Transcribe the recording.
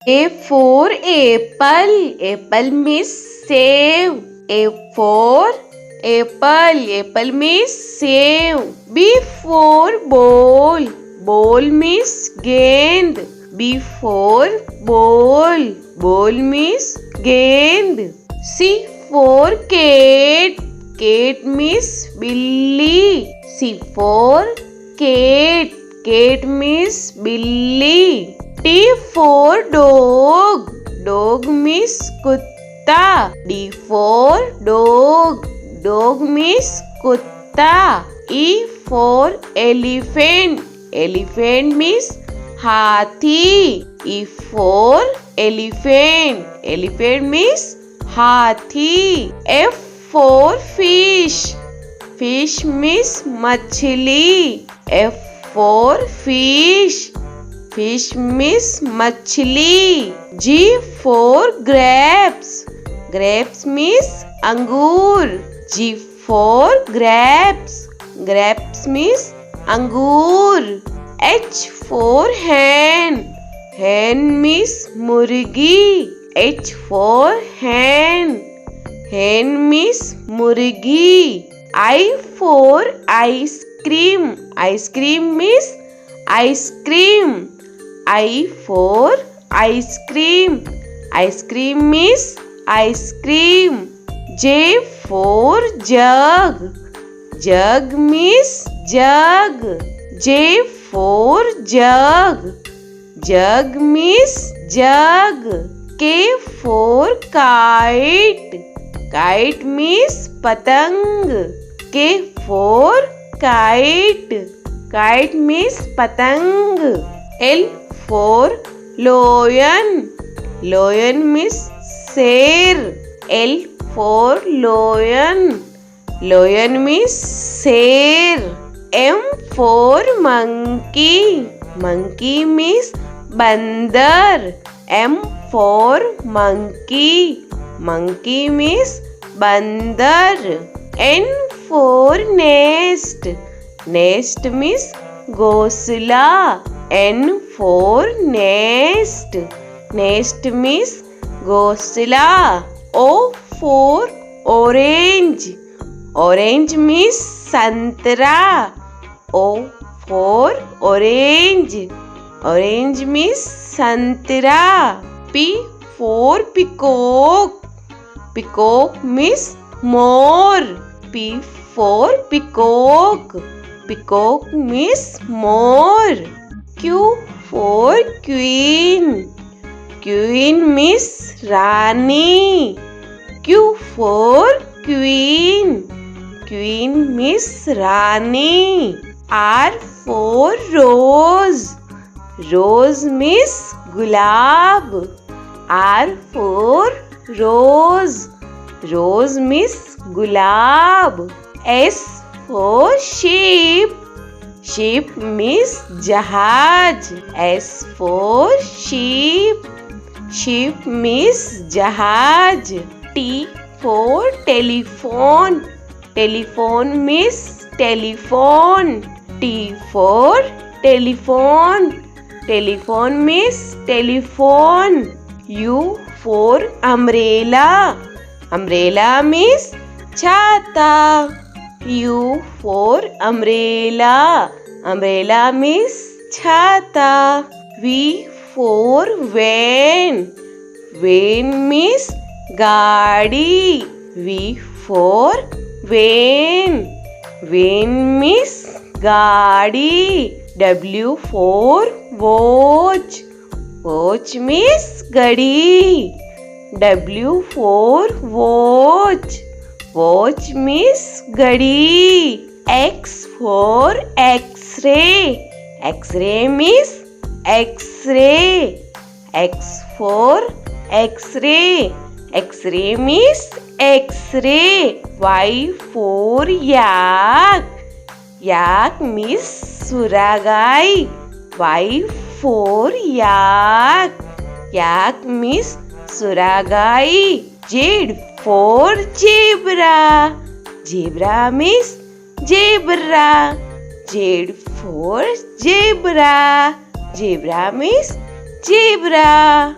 A for apple. Apple means save. A for apple. Apple means save. B for ball. Ball means gend. B for ball. Ball means gend. C for cat. Cat means billy. C for cat. Cat means billy. T for dog. Dog means kutta. D for dog. Dog means kutta. E for elephant. Elephant means hathi. E for elephant. Elephant means hathi. F for fish. Fish means machli. F for fish. Fish means machli. G for grapes. Grapes means angur. G for grapes. Grapes means angur. H for hen. Hen means murgi. H for hen. Hen means murgi. I for ice cream. Ice cream means ice cream. I for ice cream. Ice cream means ice cream. J for jug. Jug means jug. J for jug. Jug means jug. K for kite. Kite means patang. K for kite. Kite means patang. L for lion. Lion means sher. L for lion. Lion means sher. M for monkey. Monkey means bandar. M for monkey. Monkey means bandar. N for nest. Nest means ghosla. N for nest. Nest means ghosla. O for orange. Orange means santra. O for orange. Orange means santra. P for peacock. Peacock means more. P for peacock. Peacock means more. Q for queen. Queen means Rani. Q for queen. Queen means Rani. R for rose. Rose means gulab. R for rose. Rose means gulab. S for sheep. Sheep means jahaj. S for sheep. Sheep means jahaj. T for telephone. Telephone means telephone. T for telephone. Telephone means telephone. U for umbrella. Umbrella means chhata. U for umbrella. Umbrella means chhata. V for van. Van means gaadi. V for van. Van means gaadi. W for watch. Watch means gadi. W for watch. Watch means gadi. X for X-ray. X-ray means X-ray. X for X-ray. X-ray means X-ray. Y for yak. Yak means suragai. Y for yak. Yak means suragai. Z for zebra. Zebra means zebra. Z for zebra. Zebra means zebra.